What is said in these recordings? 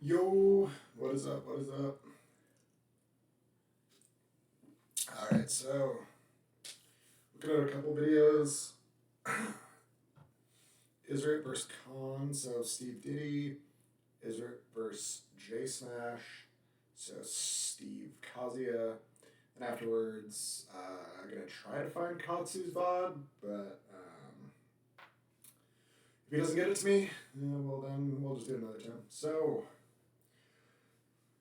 Yo, what is up? What is up? Alright, so looking at a couple videos. Iswrit versus Khan, so Steve Diddy. Iswrit versus J Smash, so Steve Kazuya. And afterwards, I'm gonna try to find Katsu's VOD, but if he doesn't get it to me, yeah, well then we'll just do it another time. So,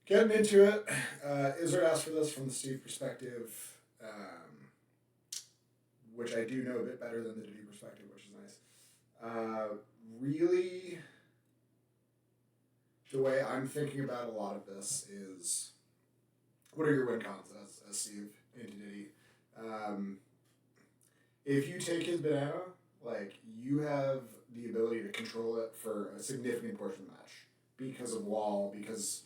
getting into it, Isra asked for this from the Steve perspective, which I do know a bit better than the Diddy perspective, which is nice. Really, the way I'm thinking about a lot of this is, what are your win cons as Steve into Diddy? If you take his banana, like, you have the ability to control it for a significant portion of the match because of wall, because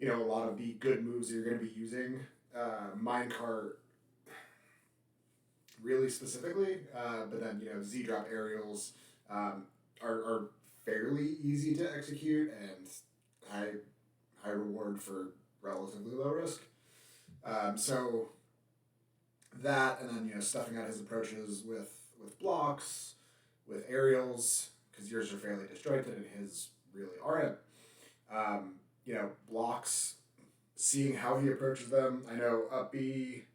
a lot of the good moves that you're going to be using. Minecart, really specifically, but then Z drop aerials are fairly easy to execute and high reward for relatively low risk. So that, and then stuffing out his approaches with blocks, with aerials, because yours are fairly disjointed and his really aren't. Blocks, seeing how he approaches them. I know up B,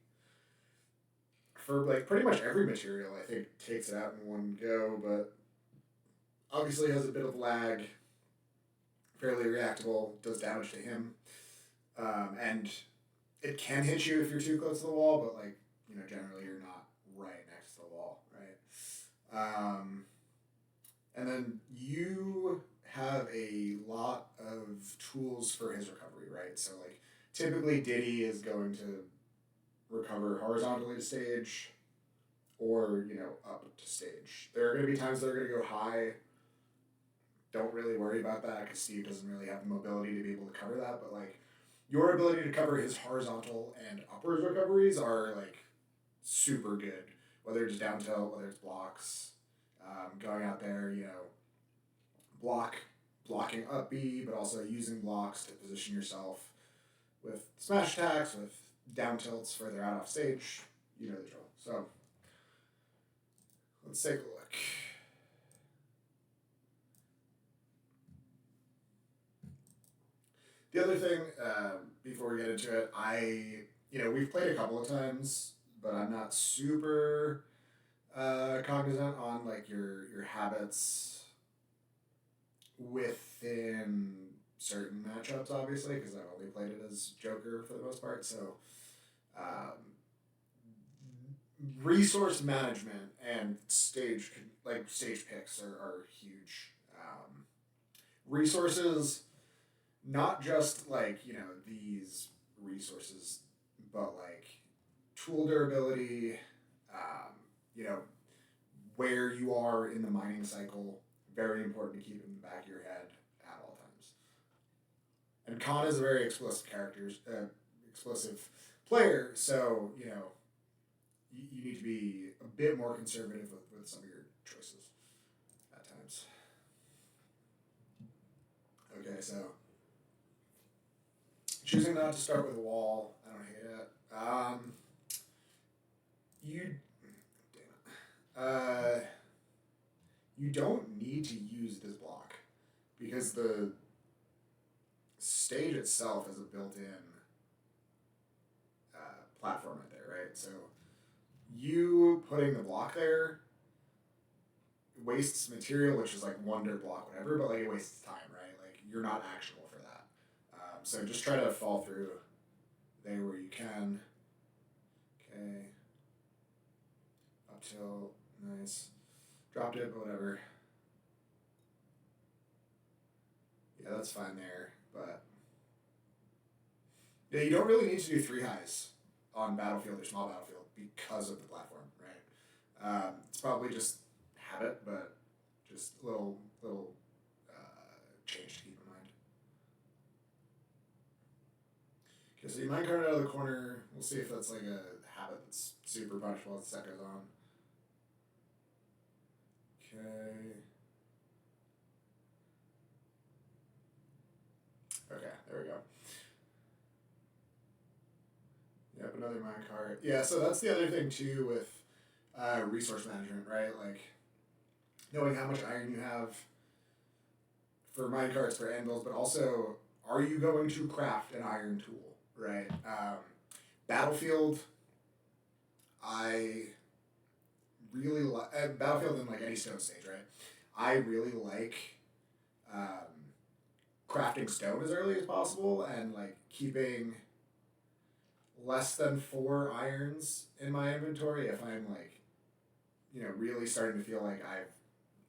for like pretty much every material, I think takes it out in one go, but obviously has a bit of lag, fairly reactable, does damage to him, and it can hit you if you're too close to the wall, but generally you're not right next to the wall, right? And then you have a lot of tools for his recovery, right? So typically Diddy is going to recover horizontally to stage or up to stage. There are going to be times that are going to go high. Don't really worry about that because Steve doesn't really have the mobility to be able to cover that, but your ability to cover his horizontal and upwards recoveries are super good, whether it's down tilt, whether it's blocks, going out there, blocking up B, but also using blocks to position yourself with smash attacks, with down tilts further out off stage. You know the drill. So let's take a look. The other thing, before we get into it, we've played a couple of times, but I'm not super cognizant on your habits within certain matchups, obviously, because I've only played it as Joker for the most part. So, resource management and stage picks are huge. Resources, not just these resources, but tool durability. You know where you are in the mining cycle. Very important to keep in the back of your head at all times. And Khan is a very explosive explosive player, so you need to be a bit more conservative with some of your choices at times. Okay, so choosing not to start with a wall, I don't hate it. You don't need to use this block because the stage itself is a built-in platform right there, right? So you putting the block there wastes material, which is one dirt block, whatever, but it wastes time, right? You're not actionable for that. So just try to fall through there where you can. Okay. Up till, nice. Dropped it, but whatever. Yeah, that's fine there, but yeah, you don't really need to do 3 highs on Battlefield or small Battlefield because of the platform, right? It's probably just habit, but just little change to keep in mind. Okay, so you minecart out of the corner. We'll see if that's a habit that's super punishable as the set goes on. Okay. Okay, there we go. Yep, another minecart. Yeah, so that's the other thing too with resource management, right? Like knowing how much iron you have for minecarts, for anvils, but also are you going to craft an iron tool, right? Battlefield, I really like Battlefield in like any stone stage, right? I really like um, crafting stone as early as possible and like keeping less than 4 irons in my inventory if I'm like, really starting to feel like I've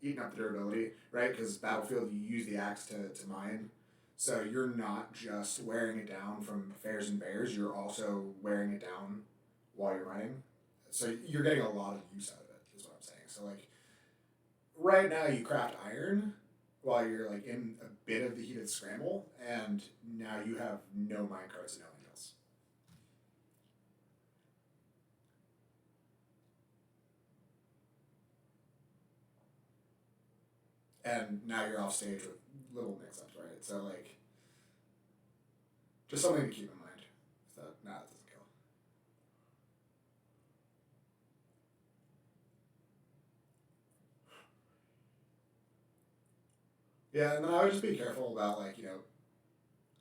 eaten up the durability, right? Because Battlefield, you use the axe to mine. So you're not just wearing it down from fairs and bears, you're also wearing it down while you're mining. So you're getting a lot of use out of it, is what I'm saying. So like right now you craft iron while you're like in a bit of the heated scramble, and now you have no minecarts and no angels. And now you're off stage with little mix-ups, right? So like, just something to keep in mind. So nah, that doesn't kill. Yeah, and then I would just be careful about like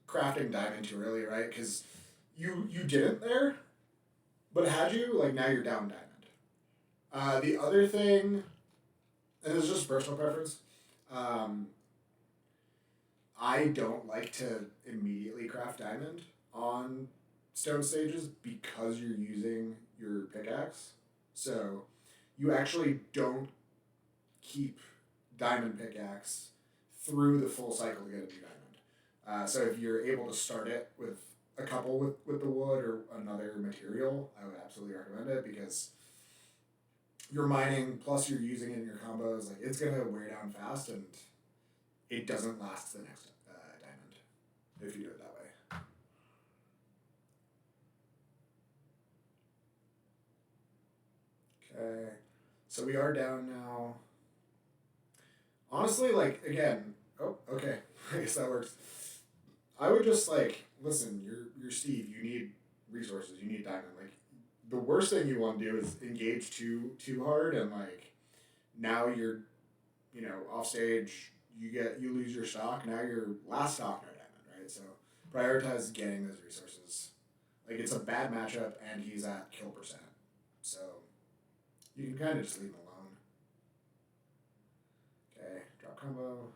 crafting diamond too early, right? Because you didn't there, but had you like now you're down diamond. The other thing, and this is just personal preference, um, I don't like to immediately craft diamond on stone stages because you're using your pickaxe. So you actually don't keep diamond pickaxe through the full cycle to get a new diamond. So if you're able to start it with a couple with the wood or another material, I would absolutely recommend it because you're mining plus you're using it in your combos. Like it's gonna wear down fast and it doesn't last the next diamond if you do it that way. Okay, so we are down now. Honestly, like again, oh okay, I guess that works. I would just like listen. You're Steve. You need resources. You need diamond. Like the worst thing you want to do is engage too hard and like now you're off stage. You lose your stock. Now you're last stock no diamond, right? So prioritize getting those resources. Like it's a bad matchup and he's at kill percent. So you can kind of just leave him alone. Okay, drop combo.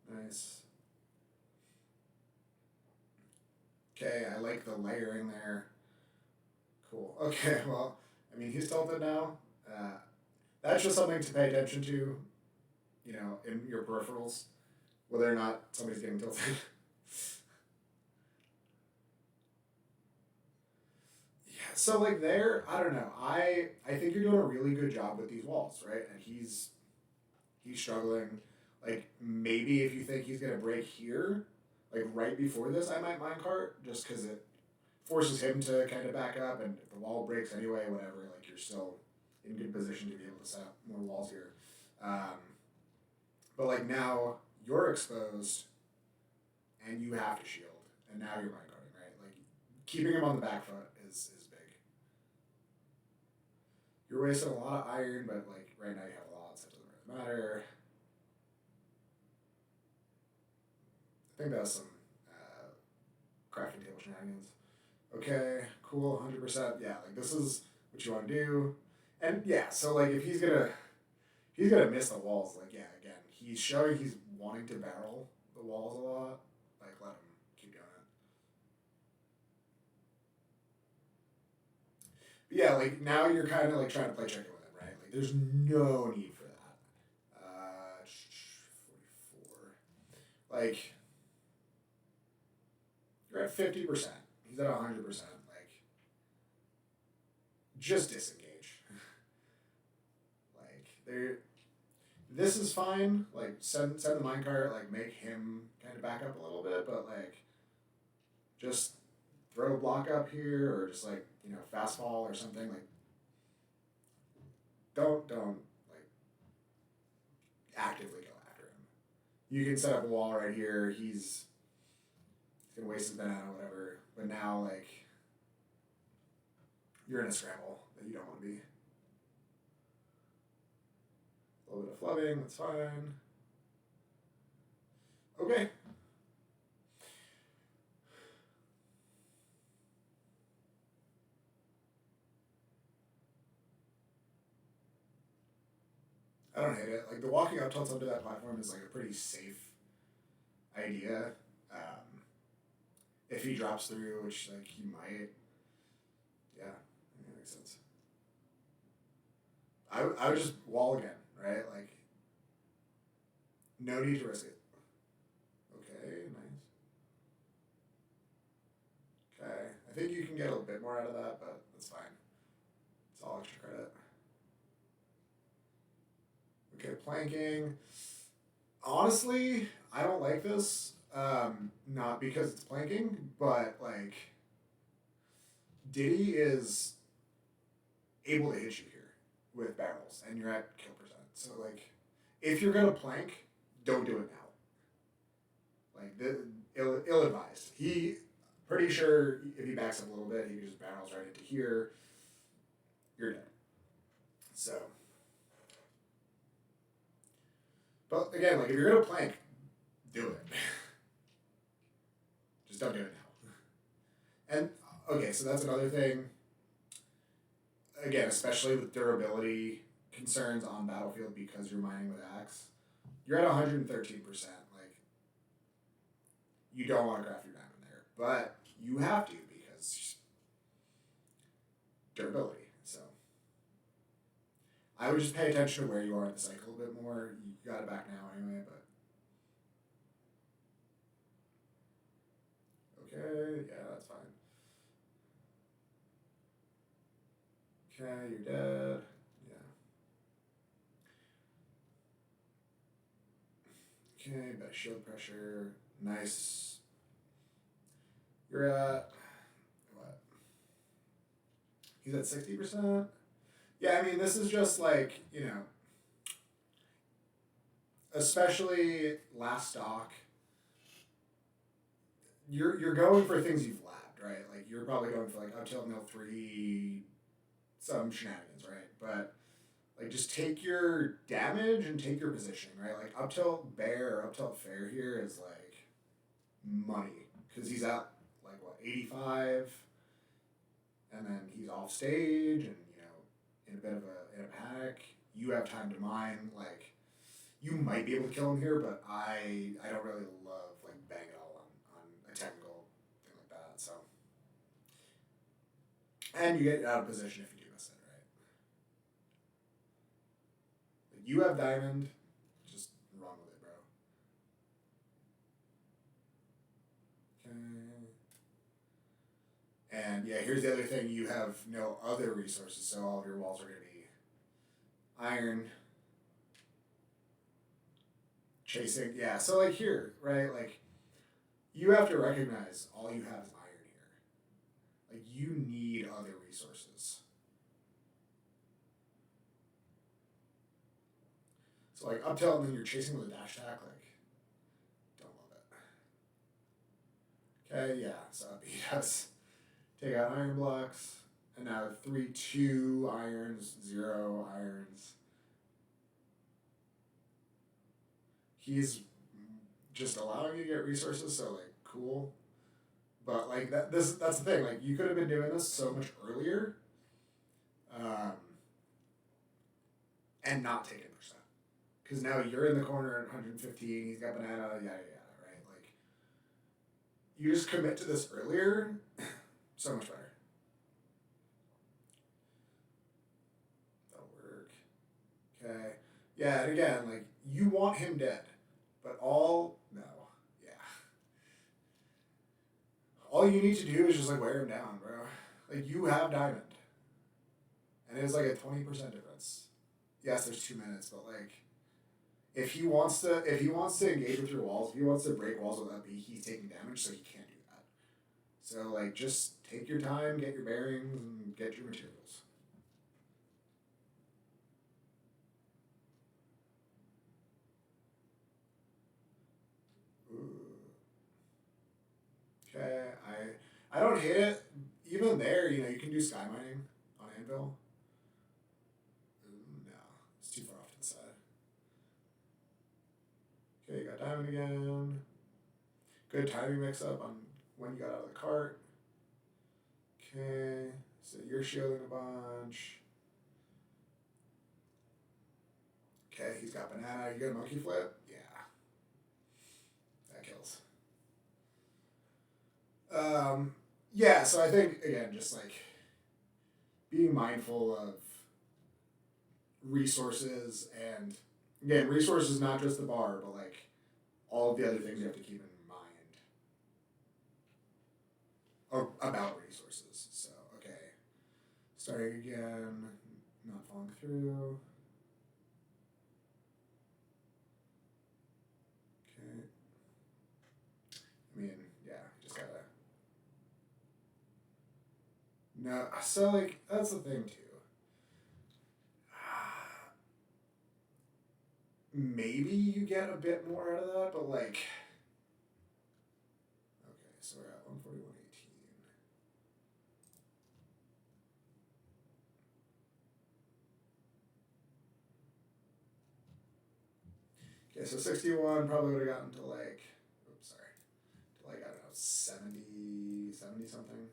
Nice. Okay, I like the layering there. Cool. Okay, well, I mean, he's tilted now. Uh, that's just something to pay attention to, in your peripherals, whether or not somebody's getting tilted. Yeah, so like there, I don't know. I think you're doing a really good job with these walls, right? And he's struggling. Like maybe if you think he's gonna break here, like right before this, I might minecart just because it forces him to kind of back up, and if the wall breaks anyway, whatever, like you're still in good position to be able to set up more walls here. Um, but like now you're exposed, and you have to shield, and now you're minecarting, right? Like keeping him on the back foot is big. You're wasting a lot of iron, but like right now you have a lot, so it doesn't really matter. I think that's some crafting table shenanigans. Okay, cool, 100%. Yeah, like this is what you want to do. And yeah, so like if he's gonna miss the walls, like yeah, again, he's showing he's wanting to barrel the walls a lot. Like let him keep doing it. But yeah, like now you're kind of like trying to play chicken with him, right? Like there's no need for that. 44. Like you're at 50%. He's at 100%. Like just disengage. Like there this is fine. Like send the minecart, like make him kind of back up a little bit, but like just throw a block up here or just like fast fall or something. Like don't like actively go after him. you can set up a wall right here. He's gonna waste his banana or whatever. But now, like, you're in a scramble that you don't want to be. A little bit of flubbing, that's fine. Okay. I don't hate it. Like, the walking up tilts onto that platform is like a pretty safe idea. If he drops through, which like he might, yeah, that makes sense. I would just wall again, right? Like, no need to risk it. Okay, nice. Okay, I think you can get a bit more out of that, but that's fine. It's all extra credit. Okay, planking. Honestly, I don't like this. Not because it's planking, but like Diddy is able to hit you here with barrels, and you're at kill percent. So like, if you're gonna plank, don't do it now. Like ill advised. He pretty sure if he backs up a little bit, he just barrels right into here. You're dead. So, but again, like if you're gonna plank, do it. Just don't do it now. And okay, so that's another thing. Again, especially with durability concerns on Battlefield because you're mining with axe, you're at 113%. Like, you don't want to craft your diamond there, but you have to because durability. So I would just pay attention to where you are in the cycle a bit more. You got it back now anyway, but okay, yeah, that's fine. Okay, you're dead. Yeah. Okay, better shield pressure. Nice. You're at what? He's at 60%. Yeah, I mean this is just like, especially last stock. You're going for things you've labbed, right? Like you're probably going for like up tilt mill 3, some shenanigans, right? But like just take your damage and take your positioning, right? Like up tilt bear or up tilt fair here is like money because he's at like what 85, and then he's off stage and in a bit of in a panic. You have time to mine. Like you might be able to kill him here, but I don't really love like bang it all on a technical thing like that. So and you get out of position if you do miss it, right? Like you have diamond, just run with it, bro. Okay. And yeah, here's the other thing: you have no other resources, so all of your walls are gonna be iron. Chasing, yeah. So like here, right? Like you have to recognize all you have is iron here. Like you need other resources. So like up tilt and then you're chasing with a dash attack, like don't love it. Okay, yeah. So he does take out iron blocks, and now 3-2 irons, 0 irons. He's just allowing you to get resources, so like cool. But like that's the thing. Like you could have been doing this so much earlier, um, and not taking percent, because now you're in the corner at 115. He's got banana, yada yada, right? Like you just commit to this earlier, so much better. That'll work. Okay. Yeah, and again, like you want him dead, but no, yeah. All you need to do is just like wear him down, bro. Like you have diamond, and it's like a 20% difference. Yes, there's 2 minutes, but like if he wants to engage with your walls, if he wants to break walls with LP, he's taking damage, so he can't do that. So like just take your time, get your bearings, and get your materials. don't hate it. Even there, you can do sky mining on Anvil. No, it's too far off to the side. Okay, you got diamond again. Good timing mix up on when you got out of the cart. Okay, so you're shielding a bunch. Okay, he's got banana. You got a monkey flip? Yeah. That kills. Yeah, so I think, again, just like being mindful of resources, and again, resources not just the bar, but like all of the other things you have to keep in mind or about resources. So, okay. Starting again, not falling through. Okay. I mean, yeah, just gotta. No, so like, that's the thing too. Maybe you get a bit more out of that, but like. Okay, so we're at 141.18. Okay, so 61 probably would have gotten to like, oops, sorry, to like, I don't know, 70 something.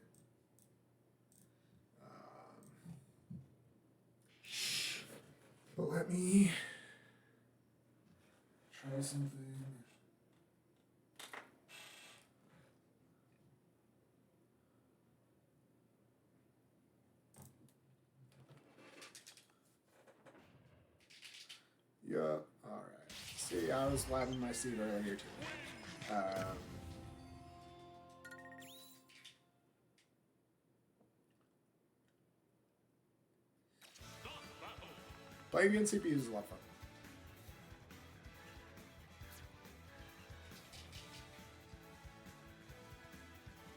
But let me try something. Yup, alright. See, I was lapping my seat earlier too. Playing against CPUs is a lot of fun.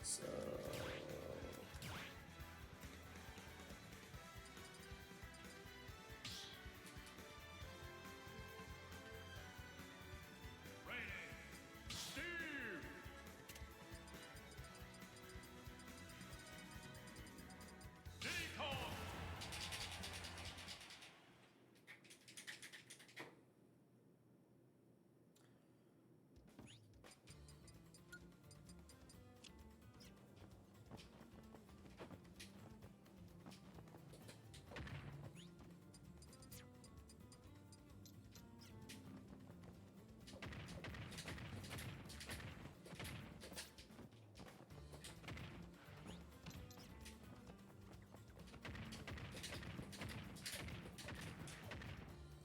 So.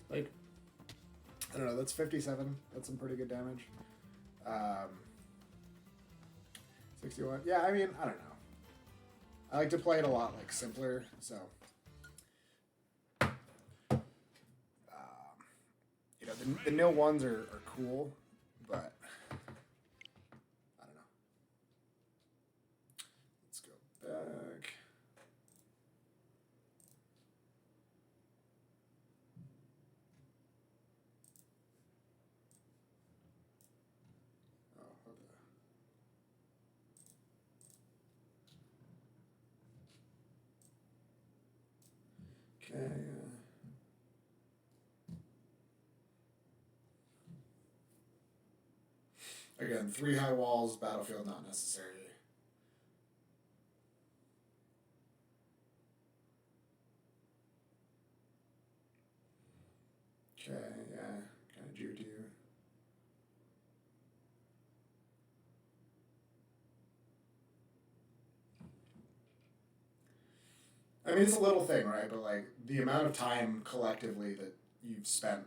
Like, I don't know, that's 57. That's some pretty good damage. 61. Yeah, I mean, I don't know. I like to play it a lot, like, simpler, so. The nil ones are cool, but I don't know. Let's go back. Okay. Again, 3 high walls, battlefield not necessary. Okay, yeah, kind of juked you. I mean, it's a little thing, right? But like the amount of time collectively that you've spent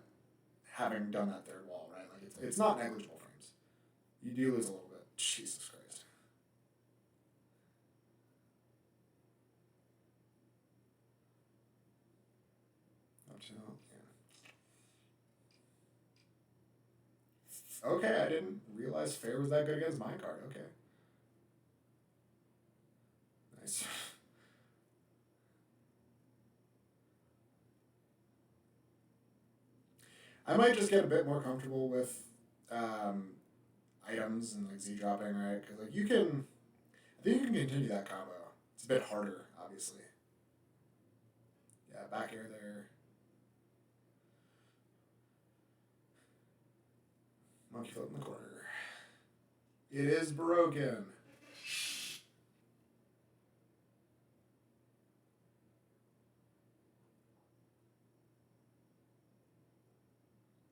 having done that third wall, right? Like it's not negligible frames. You do lose a little bit. Jesus Christ. Yeah. Okay, I didn't realize Fair was that good against Minecart. Okay. Nice. I might just get a bit more comfortable with items and like Z dropping, right? Because like you can, I think you can continue that combo. It's a bit harder, obviously. Yeah, back air there. Monkey foot in the corner. It is broken.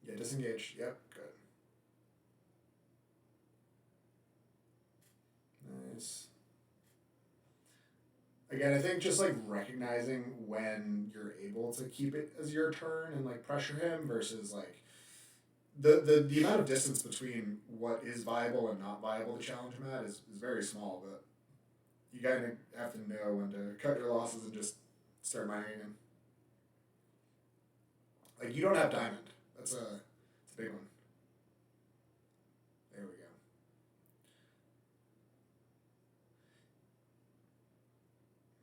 Yeah, disengage. Yep, good. Nice. Again, I think just like recognizing when you're able to keep it as your turn and like pressure him versus like the amount of distance between what is viable and not viable to challenge him at is very small, but you kind of have to know when to cut your losses and just start mining him. Like you don't have diamond. It's a big one. There we go.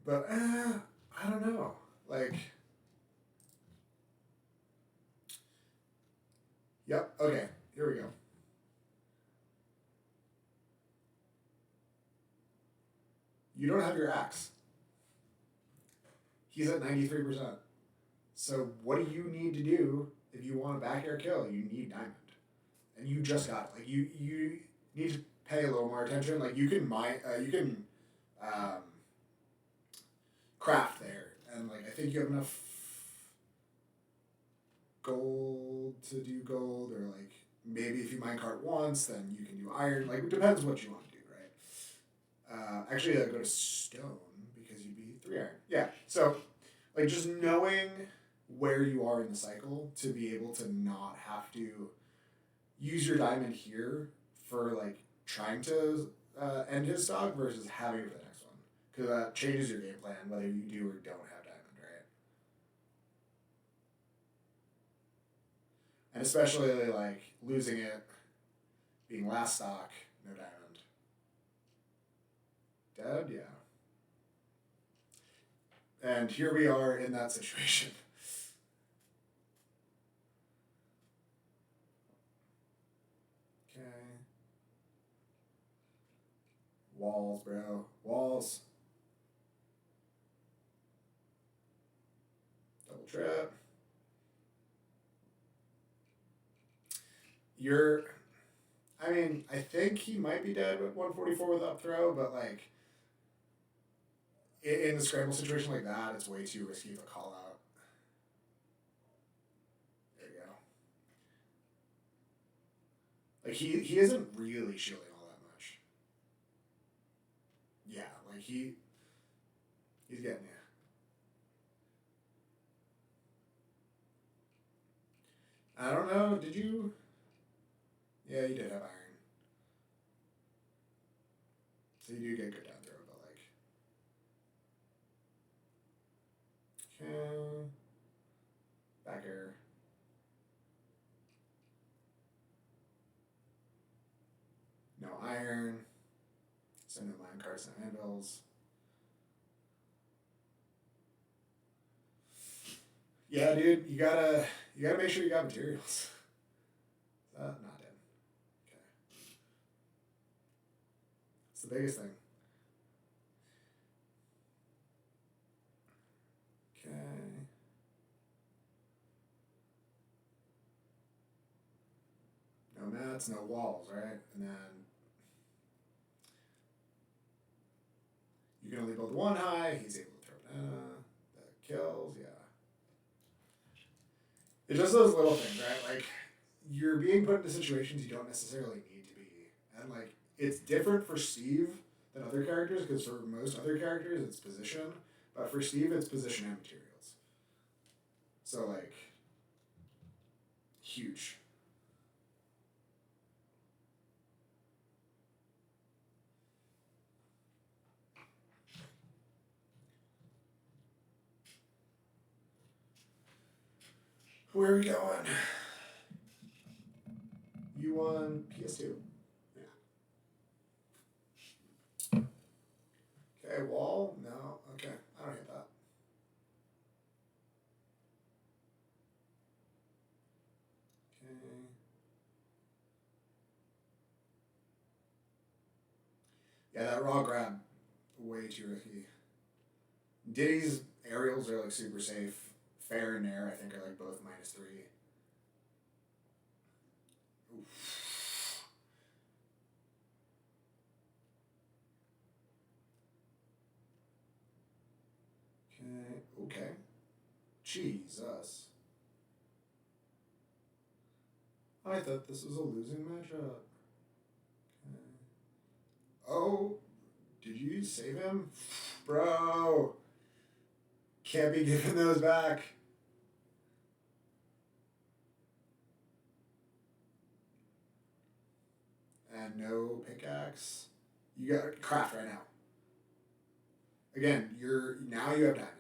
But I don't know. Like, yep. Okay, here we go. You don't have your axe. He's at 93%. So what do you need to do if you want a back air kill? You need diamond, and you just got it. Like you need to pay a little more attention. Like you can um, craft there, and like I think you have enough gold to do gold, or like maybe if you minecart once, then you can do iron. Like it depends what you want to do, right? Actually, I'd go to stone because you'd be 3 iron. Yeah, so like just knowing where you are in the cycle to be able to not have to use your diamond here for like trying to end his stock versus having it for the next one, because that changes your game plan whether you do or don't have diamond, right? And especially like losing it, being last stock, no diamond, dead, yeah. And here we are in that situation. Okay. Walls, bro. Walls. Double trip. You're. I mean, I think he might be dead with 144 with up throw, but like in a scramble situation like that, it's way too risky of a call out. There you go. Like he isn't really shielding all that much. Yeah, like he's getting you. I don't know. Did you? Yeah, you did have iron, so you do get good down throw, but like okay, back air. No iron. So no mine carts, no anvils. Yeah, dude, you gotta make sure you got materials. Not dead. Okay, it's the biggest thing. Okay. No mats, no walls, right? And then you can only build one high. He's able to throw banana. That kills, yeah. It's just those little things, right? Like you're being put into situations you don't necessarily need to be, and like it's different for Steve than other characters because for most other characters it's position, but for Steve it's position and materials. So like huge. Where are we going? You won PS2. Yeah. Okay, wall? No. Okay, I don't hit that. Okay. Yeah, that raw grab way too risky. Diddy's aerials are like super safe. Fair and Nair, I think, are like both -3. Oof. Okay. Jesus. I thought this was a losing matchup. Okay. Oh, did you save him? Bro. Can't be giving those back. And no pickaxe. You got craft right now. Again, now you have diamond.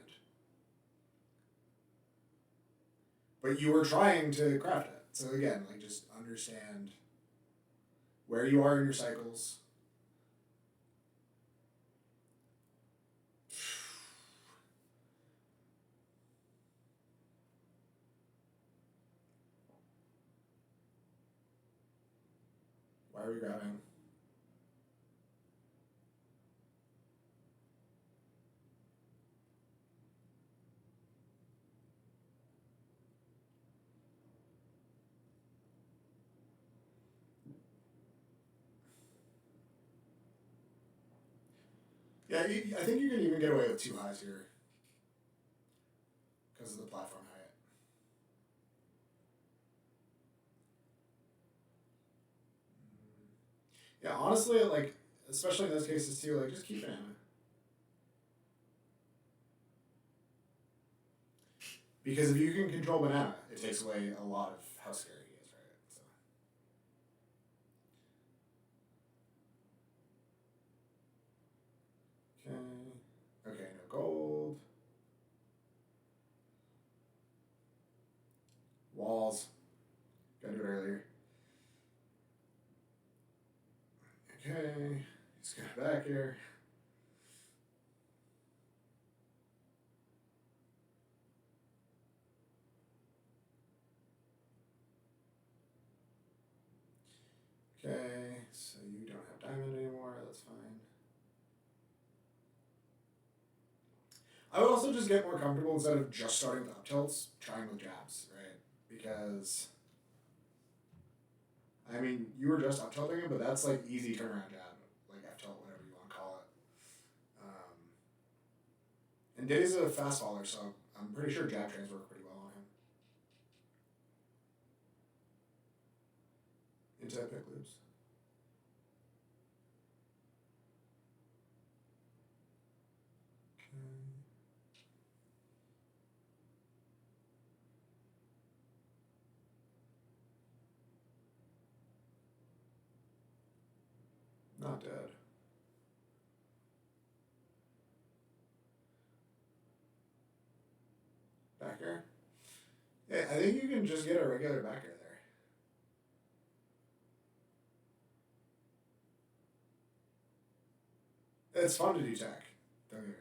But you were trying to craft it. So again, like just understand where you are in your cycles. Why are we grabbing? Yeah, I think you can even get away with 2 highs here because of the platform height. Yeah, honestly, like especially in those cases too, like just keep it in. Because if you can control banana, it takes away a lot of how scary he is, right? So. Okay. Okay, no gold. Walls. Gotta do it earlier. Okay. He's got back here. Okay, so you don't have diamond anymore, that's fine. I would also just get more comfortable instead of just starting with up tilts, trying with jabs, right? Because, I mean, you were just up tilting him, but that's like easy turnaround jab, like F tilt, whatever you want to call it. And Diddy's a fast faller, so I'm pretty sure jab trains work pretty well on him. Into pick loops. Not dead. Backer? Yeah, I think you can just get a regular backer there. It's fun to do tech. Don't get me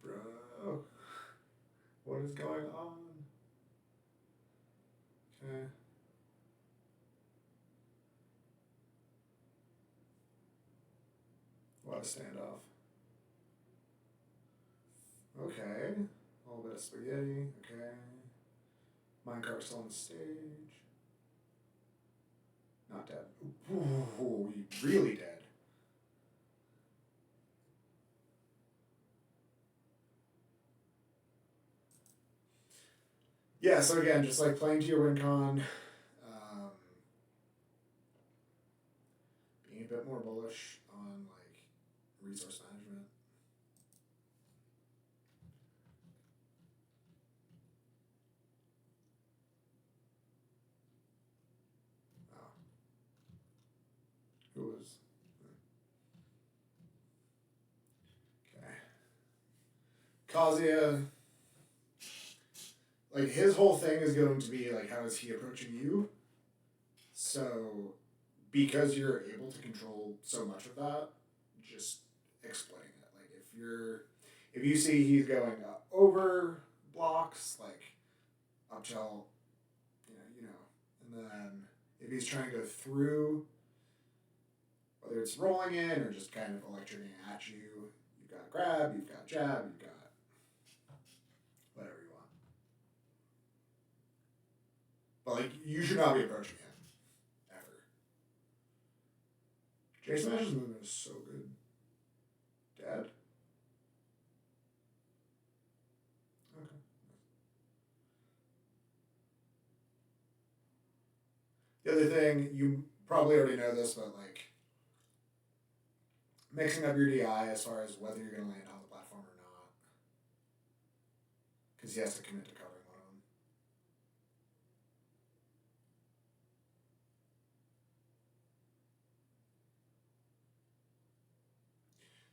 wrong. Bro. What is going on? Okay. What a standoff. Okay. A little bit of spaghetti. Okay. Minecart still on the stage. Not dead. Ooh, really dead. Yeah, so again, just like playing to your win con, being a bit more bullish on like resource management. Oh. Who was? Okay. Kazuya, like his whole thing is going to be like, how is he approaching you? So, because you're able to control so much of that, just exploiting it. Like if you see he's going over blocks, like up till, and then if he's trying to go through, whether it's rolling in or just kind of electrocuting at you, you've got grab, you've got jab, you've got whatever you want. But like, you should not be approaching him ever. Jason Ash's movement is so good. Dad. Okay. The other thing, you probably already know this, but like mixing up your DI as far as whether you're going to land on the platform or not, because he has to commit to covering one of them.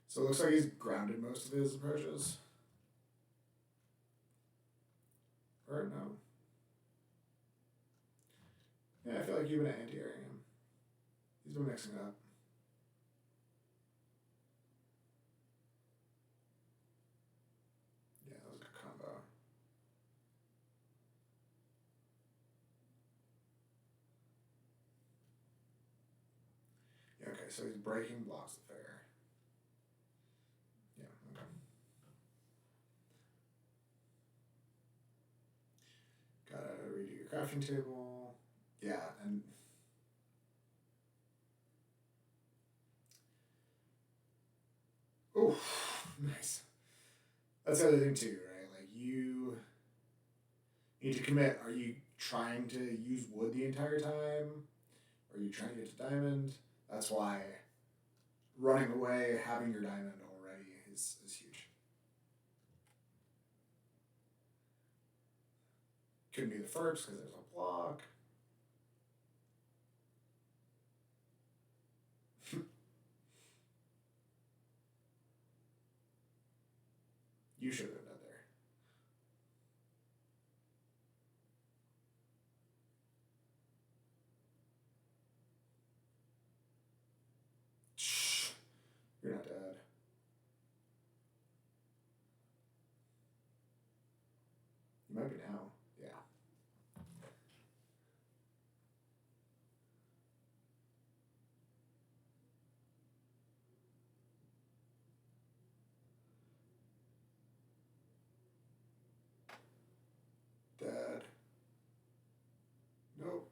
So it looks like he's grounded most of his approaches. Or no. Yeah, I feel like you've been anti-airing him. He's been mixing it up. Yeah, that was a good combo. Yeah, okay, so he's breaking blocks of fair. Yeah, okay. Gotta redo your crafting table. Yeah, and oh, nice. That's the other thing too, right? Like you need to commit. Are you trying to use wood the entire time? Are you trying to get to diamond? That's why running away, having your diamond already is huge. Couldn't do the first because there's a block. You should have been dead there. Shh. You're not dead. You might be now. Yeah. Dead. Nope.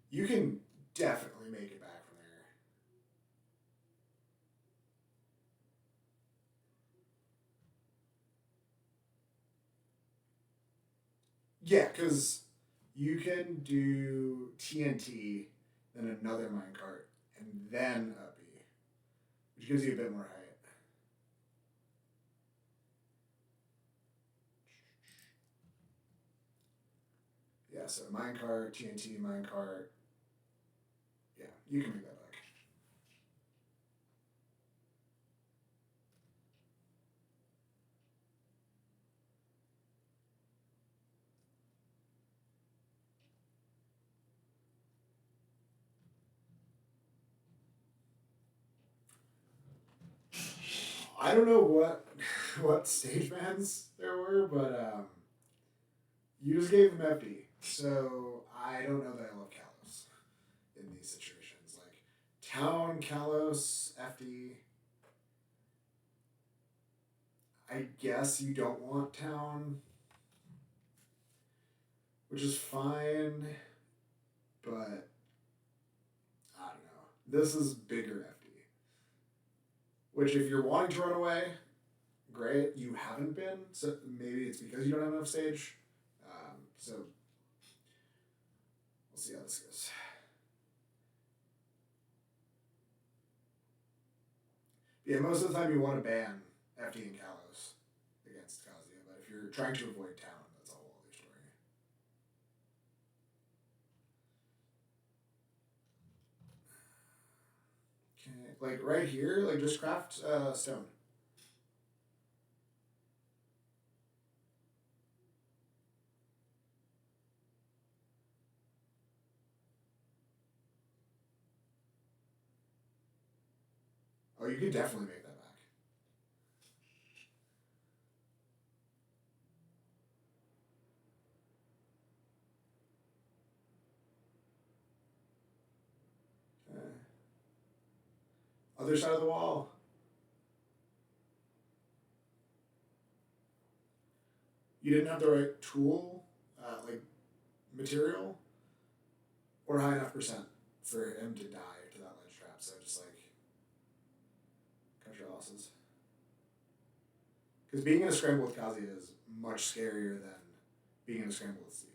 You can definitely make it back from there. Yeah, because you can do TNT, then another minecart, and then up B, which gives you a bit more height. Yeah, so minecart, TNT, minecart. Yeah, you can make that back. I don't know what stage bans there were, but you just gave them FD, so I don't know that I love Kalos in these situations. Like Town, Kalos, FD. I guess you don't want Town, which is fine, but I don't know. This is bigger FD. Which, if you're wanting to run away, great. You haven't been, so maybe it's because you don't have enough stage. So we'll see how this goes. Yeah, most of the time you want to ban FD and Kalos against Kazuya, but if you're trying to avoid Town, that's a whole other story. Okay, like right here, like just craft stone. Oh, you could definitely make that back. other side of the wall. You didn't have the right tool, like material, or high enough percent for him to die to that ledge trap. So just like cut your losses. Because being in a scramble with Kazuya is much scarier than being in a scramble with Steve.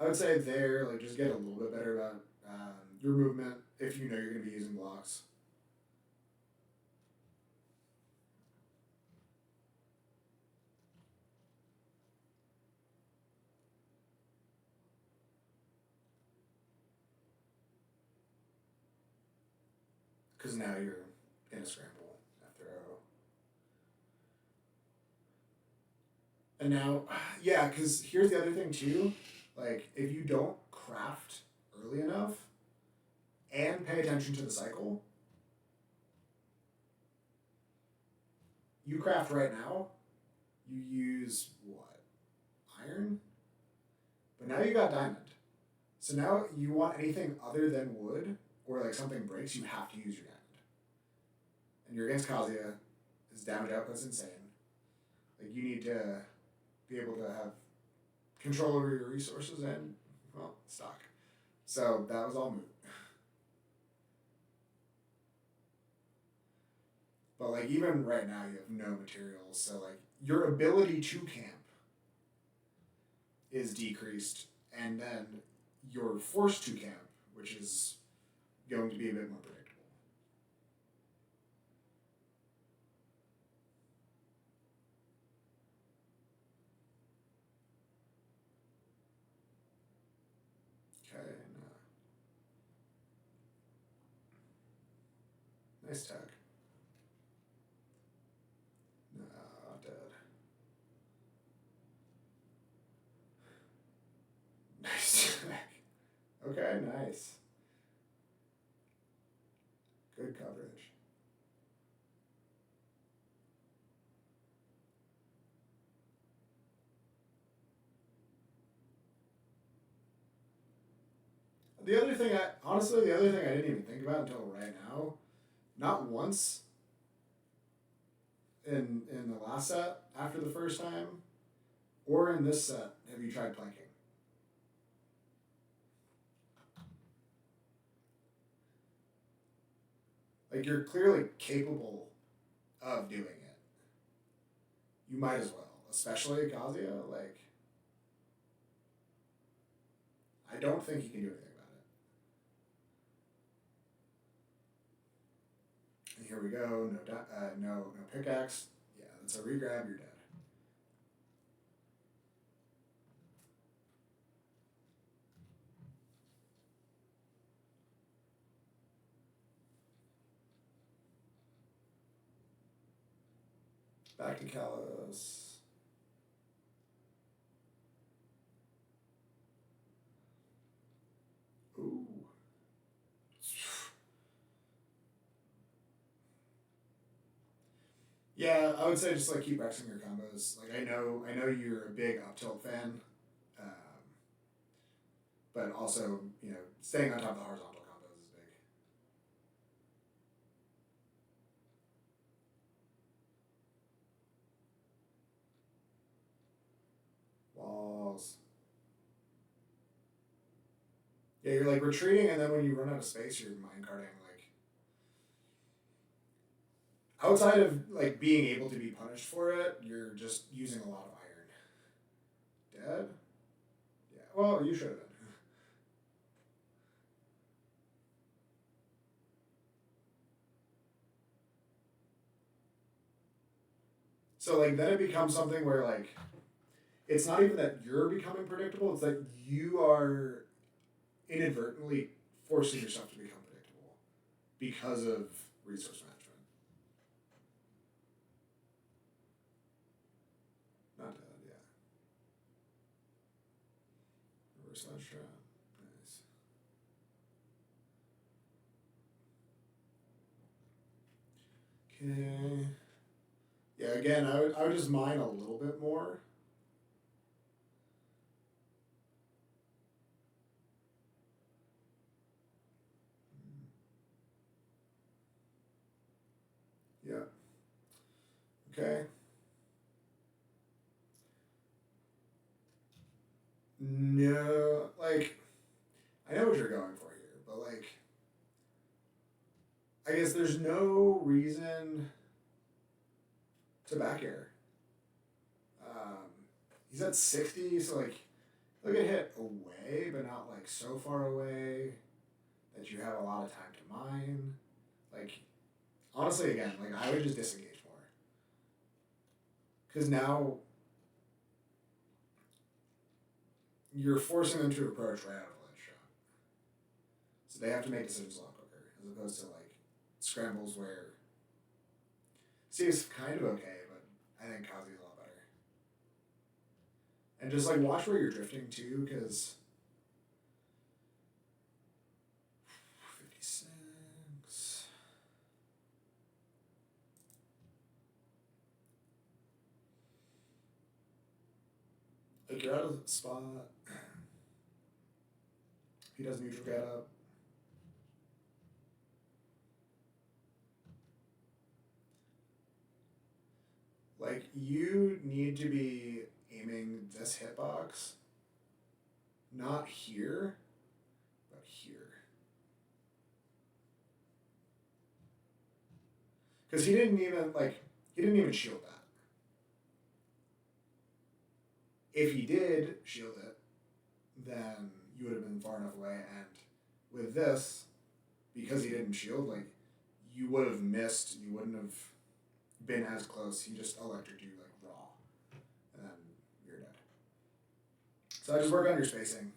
I would say there, like, just get a little bit better about your movement if you know you're going to be using blocks. Because now you're in a scramble after arrow. And now, yeah, because here's the other thing too. Like, if you don't craft early enough and pay attention to the cycle, you craft right now, you use what? Iron? But now you got diamond. So now you want anything other than wood, or like something breaks, you have to use your diamond. And you're against Kazuya, his damage output's insane. Like, you need to be able to have control over your resources and, well, stock. So that was all moot. But like, even right now you have no materials, so like your ability to camp is decreased, and then you're forced to camp, which is going to be a bit more predictable. Okay, nice tag. No, dead. Nice tag. Okay, nice. Good coverage. The other thing, honestly, the other thing I didn't even think about until right now, not once in the last set after the first time, or in this set, have you tried planking? Like, you're clearly capable of doing it. You might as well, especially Kazuya. Like, I don't think you can do anything about it. And here we go. No pickaxe. Yeah, that's a regrab. You're dead. Back to Kalos. Ooh. Yeah, I would say just like keep Xing your combos. Like, I know you're a big up tilt fan, um, but also, you know, staying on top of the horizontal combos is big. Walls. Yeah, you're like retreating, and then when you run out of space, you're mind carding. Like, outside of like being able to be punished for it, you're just using a lot of iron. Dead? Yeah. Well, you should have been. So like then it becomes something where like it's not even that you're becoming predictable, it's that you are inadvertently forcing yourself to become predictable because of resource management. Not dead, yeah. Reverse ledge trap. Nice. Okay. Yeah, again, I would just mine a little bit more. Okay. No, like, I know what you're going for here, but like, I guess there's no reason to back air. Um, he's at 60, so like, he'll get hit away, but not like so far away that you have a lot of time to mine. Like, honestly, again, like, I would just disengage more. Because now you're forcing them to approach right out of a ledge shot. So they have to make decisions a lot quicker, as opposed to like scrambles where Steve's kind of okay, but I think Kazi's a lot better. And just like watch where you're drifting too, because 56. Like you're out of the spot. He does neutral get up. Like you need to be aiming this hitbox, not here, but here. Because he didn't even shield that. If he did shield it, then you would have been far enough away. And with this, because he didn't shield, like you would have missed. You wouldn't have been as close. He just electric you like raw, and then you're dead. So I just work on your spacing,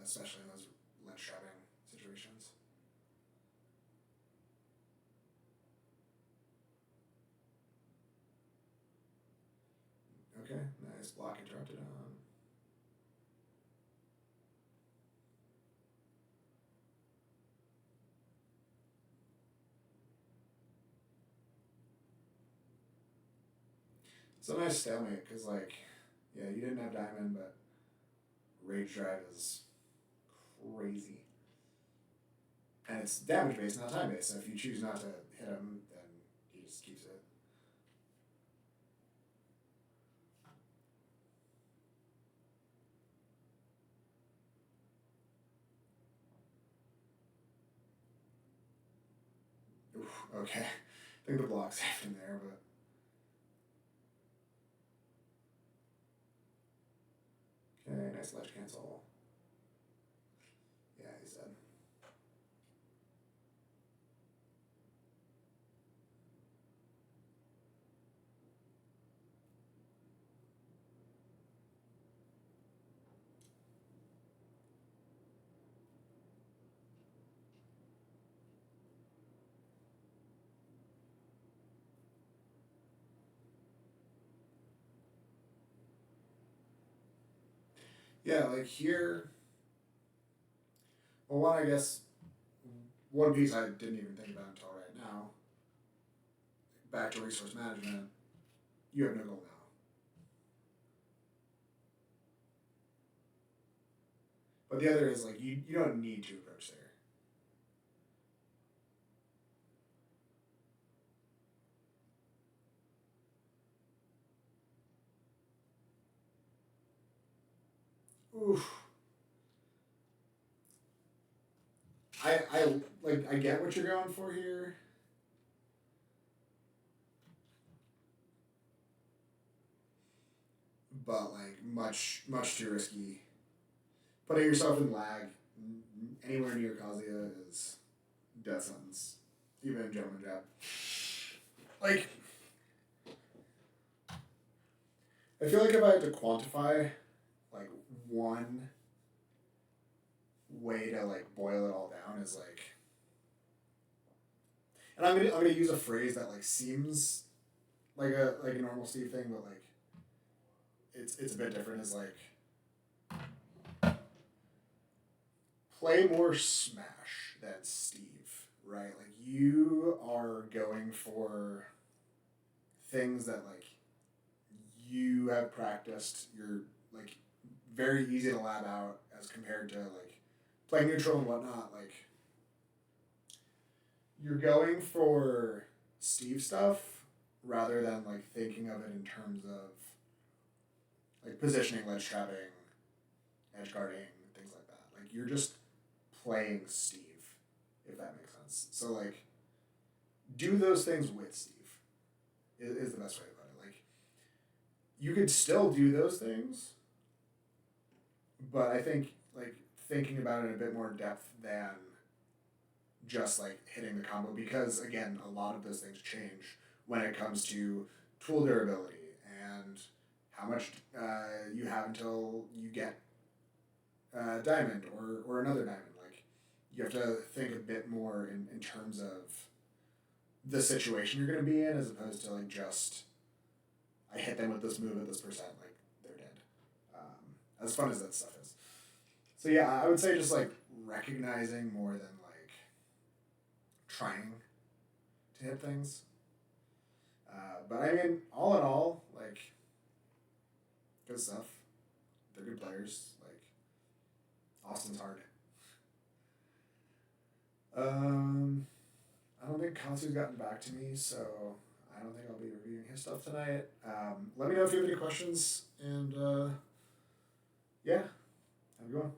especially in those ledge shoving situations. Okay, nice block interrupted on. It's a nice stalemate because, like, yeah, you didn't have diamond, but rage drive is crazy. And it's damage based, not time based. So if you choose not to hit him, then he just keeps it. Oof, okay. I think the block saved him there, but. Okay, nice ledge cancel. Yeah, he's dead. Yeah, like here. Well, one, I guess, one piece I didn't even think about until right now. Back to resource management. You have no gold now. But the other is like you don't need to approach there. Oof. I get what you're going for here. But like much too risky. Putting yourself in lag anywhere near Kazuya is death sentence. Even gentleman jab. Like I feel like if I had to quantify like one way to like boil it all down is like, and I'm gonna use a phrase that like seems like a normal Steve thing, but like it's a bit different. Is like play more Smash than Steve, right? Like you are going for things that like you have practiced. You're like very easy to lab out as compared to like playing neutral and whatnot. Like you're going for Steve stuff rather than like thinking of it in terms of like positioning, ledge trapping, edge guarding, things like that. Like you're just playing Steve, if that makes sense. So like do those things with Steve is the best way to put it. Like you could still do those things, but I think like thinking about it in a bit more depth than just like hitting the combo, because again a lot of those things change when it comes to tool durability and how much you have until you get diamond or another diamond. Like you have to think a bit more in terms of the situation you're going to be in, as opposed to like just I hit them with this move at this percent, like they're dead. As fun as that stuff is. So yeah, I would say just like recognizing more than like trying to hit things. But I mean, all in all, like good stuff. They're good players. Like Austin's hard. I don't think Katsu's gotten back to me, so I don't think I'll be reviewing his stuff tonight. Let me know if you have any questions, and yeah, have a good one.